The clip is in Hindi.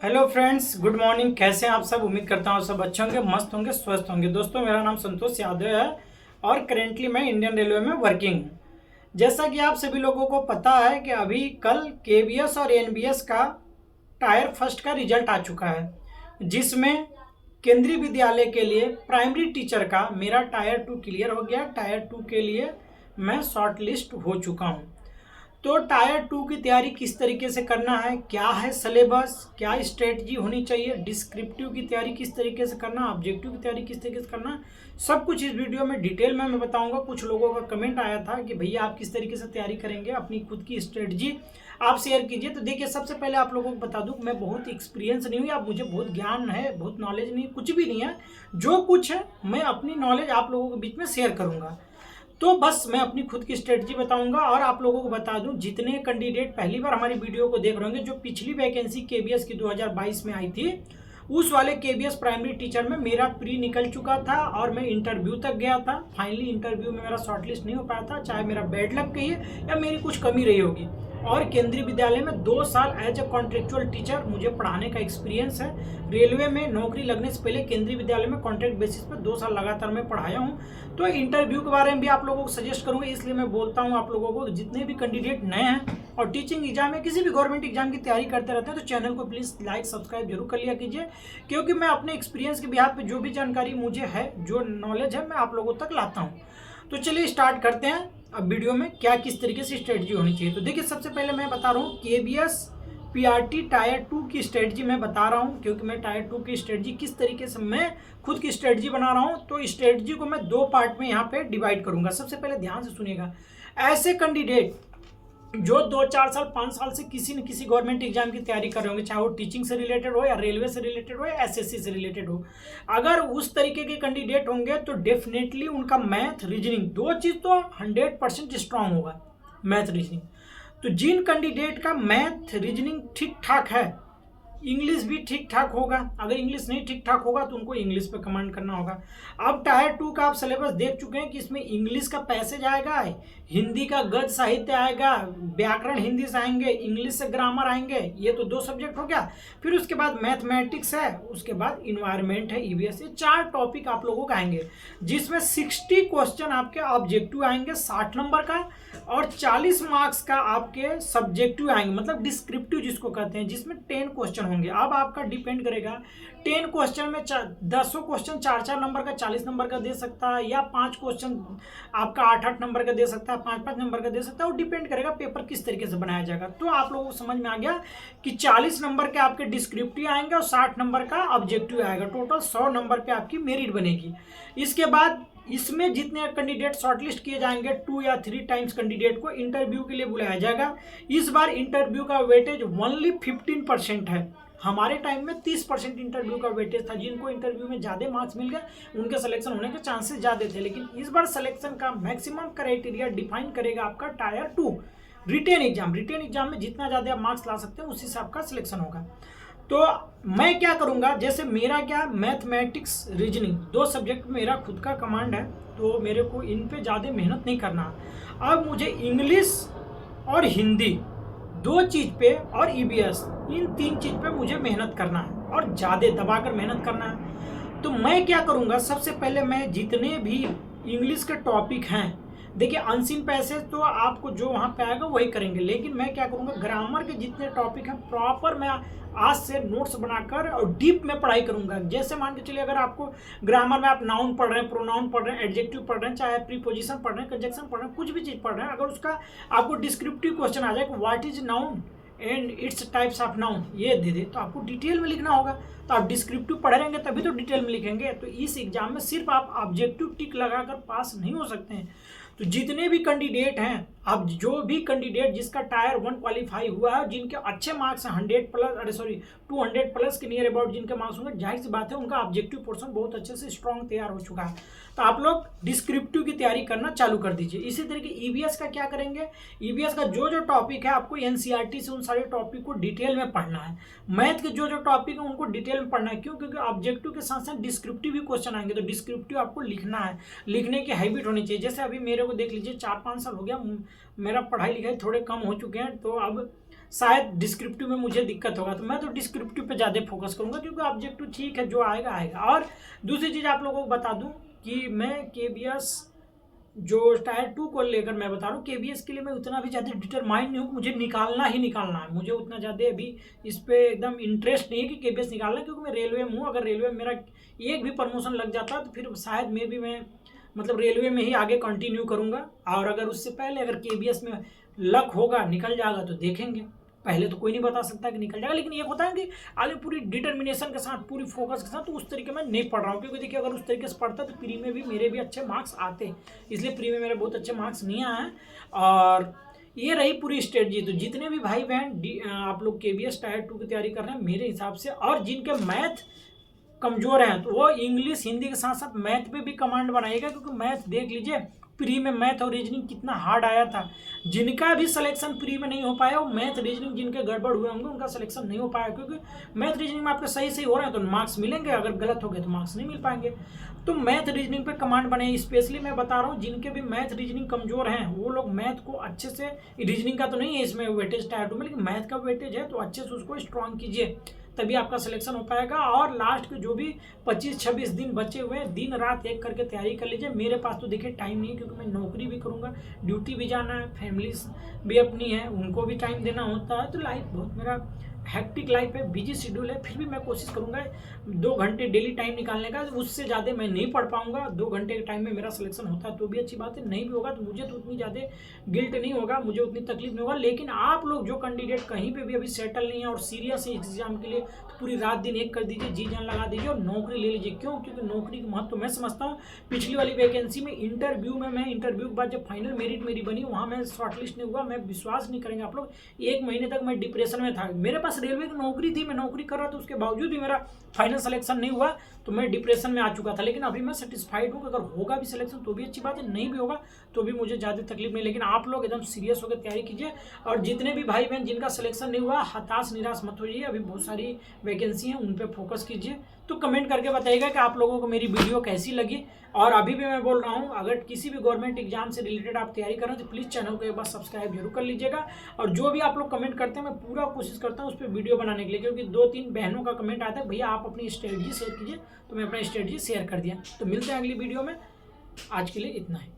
Hello friends, good morning. कैसे हैं आप सब? उम्मीद करता हूँ सब अच्छे होंगे, मस्त होंगे, स्वस्थ होंगे। दोस्तों, मेरा नाम संतोष यादव है और करेंटली मैं इंडियन रेलवे में वर्किंग हूँ। जैसा कि आप सभी लोगों को पता है कि अभी कल केबीएस और एनबीएस का टायर फर्स्ट का रिजल्ट आ चुका है, जिसमें केंद्रीय विद्यालय के लिए प्राइमरी टीचर का मेरा टायर 2 क्लियर हो गया। टायर 2 के लिए मैं शॉर्ट लिस्ट हो चुका हूँ। तो टायर 2 की तैयारी किस तरीके से करना है, क्या है सिलेबस, क्या स्ट्रेटजी होनी चाहिए, डिस्क्रिप्टिव की तैयारी किस तरीके से करना, ऑब्जेक्टिव की तैयारी किस तरीके से करना, सब कुछ इस वीडियो में डिटेल में मैं बताऊंगा। कुछ लोगों का कमेंट आया था कि भैया आप किस तरीके से तैयारी करेंगे, अपनी खुद की स्ट्रेटजी आप शेयर कीजिए। तो देखिए, सबसे पहले आप लोगों को बता दूं, मैं बहुत एक्सपीरियंस नहीं हुई, आप मुझे बहुत ज्ञान है, बहुत नॉलेज नहीं, कुछ भी नहीं है। जो कुछ है मैं अपनी नॉलेज आप लोगों के बीच में शेयर करूंगा। तो बस मैं अपनी खुद की स्ट्रेटजी बताऊंगा और आप लोगों को बता दूं, जितने कैंडिडेट पहली बार हमारी वीडियो को देख रहे होंगे, जो पिछली वैकेंसी केबीएस की 2022 में आई थी, उस वाले केबीएस प्राइमरी टीचर में मेरा प्री निकल चुका था और मैं इंटरव्यू तक गया था। फाइनली इंटरव्यू में मेरा शॉर्टलिस्ट नहीं हो पाया था, चाहे मेरा बैड लक कहिए या मेरी कुछ कमी रही होगी। और केंद्रीय विद्यालय में 2 साल एज ए कॉन्ट्रेक्चुअल टीचर मुझे पढ़ाने का एक्सपीरियंस है। रेलवे में नौकरी लगने से पहले केंद्रीय विद्यालय में कॉन्ट्रैक्ट बेसिस पर 2 साल लगातार मैं पढ़ाया हूँ। तो इंटरव्यू के बारे में भी आप लोगों को सजेस्ट करूँगा, इसलिए मैं बोलता हूँ आप लोगों को, जितने भी कैंडिडेट नए हैं और टीचिंग एग्जाम या किसी भी गवर्नमेंट एग्जाम की तैयारी करते रहते हैं, तो चैनल को प्लीज़ लाइक सब्सक्राइब जरूर कर लिया कीजिए, क्योंकि मैं अपने एक्सपीरियंस के बिहाफ पे जो भी जानकारी मुझे है, जो नॉलेज है, मैं आप लोगों तक लाता हूँ। तो चलिए स्टार्ट करते हैं अब वीडियो में क्या किस तरीके से स्ट्रेटजी होनी चाहिए। तो देखिए, सबसे पहले मैं बता रहा हूँ केबीएस पीआरटी टायर 2 की स्ट्रेटजी मैं बता रहा हूँ, क्योंकि मैं टायर 2 की स्ट्रेटजी किस तरीके से मैं खुद की स्ट्रेटजी बना रहा हूँ। तो स्ट्रेटजी को मैं 2 पार्ट में यहाँ पे डिवाइड करूंगा। सबसे पहले ध्यान से सुनिएगा, ऐसे कैंडिडेट जो 2-4 साल 5 साल से किसी न किसी गवर्नमेंट एग्जाम की तैयारी कर रहे होंगे, चाहे वो टीचिंग से रिलेटेड हो या रेलवे से रिलेटेड हो या एसएससी से रिलेटेड हो, अगर उस तरीके के कैंडिडेट होंगे तो डेफिनेटली उनका मैथ रीजनिंग 2 चीज़ तो 100% स्ट्रांग होगा। मैथ रीजनिंग, तो जिन कैंडिडेट का मैथ रीजनिंग ठीक ठाक है, इंग्लिश भी ठीक ठाक होगा। अगर इंग्लिश नहीं ठीक ठाक होगा तो उनको इंग्लिश पे कमांड करना होगा। अब टायर 2 का आप सिलेबस देख चुके हैं कि इसमें इंग्लिश का पैसेज आएगा, हिंदी का गद्य साहित्य आएगा, व्याकरण हिंदी से आएंगे, इंग्लिश से ग्रामर आएंगे, ये तो 2 सब्जेक्ट हो गया। फिर उसके बाद मैथमेटिक्स है, उसके बाद इन्वायरमेंट है, ईवीएस। ये 4 टॉपिक आप लोगों का आएंगे, जिसमें 60 क्वेश्चन आपके ऑब्जेक्टिव आएंगे 60 नंबर का, और 40 मार्क्स का आपके सब्जेक्टिव आएंगे, मतलब डिस्क्रिप्टिव जिसको कहते हैं, जिसमें 10 क्वेश्चन होंगे। अब आपका डिपेंड करेगा, 10 क्वेश्चन में 10 क्वेश्चन 4-4 नंबर का 40 नंबर का दे सकता है, या 5 क्वेश्चन आपका 8-8 नंबर का दे सकता है, 5-5 नंबर का दे सकता है। वो डिपेंड करेगा पेपर किस तरीके से बनाया जाएगा। तो आप लोगों को समझ में आ गया कि 40 नंबर के आपके डिस्क्रिप्टिव आएंगे और 60 नंबर का ऑब्जेक्टिव आएगा। टोटल 100 नंबर पे आपकी मेरिट बनेगी। इसके बाद इसमें जितने कैंडिडेट शॉर्टलिस्ट किए जाएंगे, 2 या 3 टाइम्स कैंडिडेट को इंटरव्यू के लिए बुलाया जाएगा। इस बार इंटरव्यू का वेटेज ओनली 15% है। हमारे टाइम में 30% इंटरव्यू का वेटेज था। जिनको इंटरव्यू में ज़्यादा मार्क्स मिल गए उनके सिलेक्शन होने के चांसेस ज़्यादा थे, लेकिन इस बार सिलेक्शन का मैक्सिमम क्राइटेरिया डिफाइन करेगा आपका tier 2 written exam. Written exam में जितना ज़्यादा मार्क्स ला सकते हैं उस हिसाब का सिलेक्शन होगा। तो मैं क्या करूंगा, जैसे मेरा क्या मैथमेटिक्स रीजनिंग 2 सब्जेक्ट मेरा खुद का कमांड है, तो मेरे को इन पे ज़्यादा मेहनत नहीं करना। अब मुझे इंग्लिश और हिंदी 2 चीज़ पे और ईवीएस, इन 3 चीज़ पे मुझे मेहनत करना है और ज़्यादा दबाकर मेहनत करना है। तो मैं क्या करूँगा, सबसे पहले मैं जितने भी इंग्लिश के टॉपिक हैं, देखिए अनसीन पैसेज तो आपको जो वहाँ पे आएगा वही करेंगे, लेकिन मैं क्या करूँगा, ग्रामर के जितने टॉपिक हैं प्रॉपर मैं आज से नोट्स बनाकर और डीप में पढ़ाई करूँगा। जैसे मान के चलिए, अगर आपको ग्रामर में आप नाउन पढ़ रहे हैं, प्रोनाउन पढ़ रहे हैं, एडजेक्टिव पढ़ रहे हैं, चाहे प्रीपोजिशन पढ़ रहे हैं, कंजक्शन पढ़ रहे हैं, कुछ भी चीज़ पढ़ रहे हैं, अगर उसका आपको डिस्क्रिप्टिव क्वेश्चन आ जाए कि what is noun and its types of noun, ये दे दे, तो आपको डिटेल में लिखना होगा। तो आप डिस्क्रिप्टिव पढ़ रहेंगे तभी तो डिटेल में लिखेंगे। तो इस एग्जाम में सिर्फ आप ऑब्जेक्टिव टिक लगाकर पास नहीं हो सकते हैं। तो जितने भी कैंडिडेट हैं, अब जो भी कैंडिडेट जिसका टायर 1 क्वालिफाई हुआ है, जिनके अच्छे मार्क्स हैं 100 प्लस, 200 प्लस के नियर अबाउट जिनके मार्क्स होंगे, जाहिर सी बात है उनका ऑब्जेक्टिव पोर्शन बहुत अच्छे से स्ट्रॉन्ग तैयार हो चुका है। तो आप लोग डिस्क्रिप्टिव की तैयारी करना चालू कर दीजिए। इसी तरीके ईवीएस का क्या करेंगे, ईवीएस का जो जो टॉपिक है आपको एनसीईआरटी से उन सारे टॉपिक को डिटेल में पढ़ना है। मैथ के जो जो टॉपिक है उनको डिटेल में पढ़ना है। क्यों? क्योंकि ऑब्जेक्टिव के साथ साथ डिस्क्रिप्टिव भी क्वेश्चन आएंगे, तो डिस्क्रिप्टिव आपको लिखना है, लिखने की हैबिट होनी चाहिए। जैसे अभी मेरे को देख लीजिए, 4-5 साल हो गया, मेरा पढ़ाई लिखाई थोड़े कम हो चुके हैं, तो अब शायद डिस्क्रिप्टिव में मुझे दिक्कत होगा, तो मैं तो डिस्क्रिप्टिव पे ज़्यादा फोकस करूँगा, क्योंकि ऑब्जेक्टिव ठीक है, जो आएगा आएगा। और दूसरी चीज़ आप लोगों को बता दूँ कि मैं KBS जो टायर 2 को लेकर मैं बता रहा हूँ, KBS के लिए मैं उतना भी ज़्यादा डिटरमाइंड नहीं हूँ, मुझे निकालना ही निकालना है। मुझे उतना ज़्यादा अभी इस पर एकदम इंटरेस्ट नहीं है कि KBS निकालना है, क्योंकि मैं रेलवे में हूँ। अगर रेलवे में मेरा एक भी प्रमोशन लग जाता तो फिर शायद मैं मतलब रेलवे में ही आगे कंटिन्यू करूँगा। और अगर उससे पहले अगर KBS में लक होगा, निकल जाएगा, तो देखेंगे। पहले तो कोई नहीं बता सकता कि निकल जाएगा, लेकिन ये होता है कि आगे पूरी डिटर्मिनेशन के साथ, पूरी फोकस के साथ, तो उस तरीके में नहीं पढ़ रहा हूँ। क्योंकि देखिए, अगर उस तरीके से पढ़ता तो प्री में भी मेरे भी अच्छे मार्क्स आते, इसलिए प्री में मेरे बहुत अच्छे मार्क्स नहीं आए हैं। और ये रही पूरी स्ट्रेटजी। तो जितने भी भाई बहन आप लोग KBS टायर 2 की तैयारी कर रहे हैं मेरे हिसाब से, और जिनके मैथ कमजोर हैं तो वो इंग्लिश हिंदी के साथ साथ मैथ पे भी कमांड बनाएगा, क्योंकि मैथ देख लीजिए प्री में मैथ और रीजनिंग कितना हार्ड आया था। जिनका भी सिलेक्शन प्री में नहीं हो पाया, वो मैथ रीजनिंग जिनके गड़बड़ हुए होंगे उनका सिलेक्शन नहीं हो पाया, क्योंकि मैथ रीजनिंग में आपके सही सही हो रहे हैं तो मार्क्स मिलेंगे, अगर गलत हो गए तो मार्क्स नहीं मिल पाएंगे। तो मैथ रीजनिंग पे कमांड बने। स्पेशली मैं बता रहा हूँ, जिनके भी मैथ रीजनिंग कमजोर हैं वो लोग मैथ को अच्छे से, रीजनिंग का तो नहीं है इसमें वेटेज टायर 2 में, लेकिन मैथ का वेटेज है, तो अच्छे से उसको स्ट्रॉन्ग कीजिए, तभी आपका सिलेक्शन हो पाएगा। और लास्ट के जो भी 25-26 दिन बचे हुए हैं, दिन रात एक करके तैयारी कर लीजिए। मेरे पास तो देखिए टाइम नहीं है, क्योंकि मैं नौकरी भी करूँगा, ड्यूटी भी जाना है, फैमिली भी अपनी है, उनको भी टाइम देना होता है। तो लाइफ बहुत मेरा हैक्टिक लाइफ है, बिजी शेड्यूल है। फिर भी मैं कोशिश करूंगा 2 घंटे डेली टाइम निकालने का, उससे ज़्यादा मैं नहीं पढ़ पाऊंगा। 2 घंटे के टाइम में मेरा सिलेक्शन होता है तो भी अच्छी बात है, नहीं भी होगा तो मुझे तो उतनी ज़्यादा गिल्ट नहीं होगा, मुझे उतनी तकलीफ नहीं होगा। लेकिन आप लोग जो कैंडिडेट कहीं पे भी अभी सेटल नहीं है और सीरियस है एग्जाम के लिए, तो पूरी रात दिन एक कर दीजिए, जी जान लगा दीजिए और नौकरी ले लीजिए। क्यों? क्योंकि नौकरी का महत्व मैं समझता हूँ। पिछली वाली वैकेंसी में इंटरव्यू में मैं इंटरव्यू के बाद जब फाइनल मेरिट मेरी बनी, वहाँ मैं शॉर्टलिस्ट नहीं हुआ। मैं विश्वास नहीं करेंगे आप लोग, 1 महीने तक मैं डिप्रेशन में था। मेरे पास रेलवे की नौकरी थी, मैं नौकरी कर रहा था, उसके बावजूद भी मेरा फाइनल सिलेक्शन नहीं हुआ, तो मैं डिप्रेशन में आ चुका था। लेकिन अभी मैं सेटिस्फाइड हूँ, अगर होगा भी सिलेक्शन तो भी अच्छी बात है, नहीं भी होगा तो भी मुझे ज़्यादा तकलीफ नहीं। लेकिन आप लोग एकदम सीरियस होकर तैयारी कीजिए। और जितने भी भाई बहन जिनका सिलेक्शन नहीं हुआ, हताश निराश मत होइए, अभी बहुत सारी वैकेंसी हैं, उन पर फोकस कीजिए। तो कमेंट करके बताइएगा कि आप लोगों को मेरी वीडियो कैसी लगी। और अभी भी मैं बोल रहा हूँ, अगर किसी भी गवर्नमेंट एग्जाम से रिलेटेड आप तैयारी कर रहे हैं तो प्लीज़ चैनल को एक बार सब्सक्राइब जरूर कर लीजिएगा। और जो भी आप लोग कमेंट करते हैं, मैं पूरा कोशिश करता हूँ उस पर वीडियो बनाने के लिए, क्योंकि 2-3 बहनों का कमेंट आता है, भैया आप अपनी स्ट्रेटजी शेयर कीजिए, तो मैं अपना स्ट्रेटजी शेयर कर दिया। तो मिलते हैं अगली वीडियो में, आज के लिए इतना ही।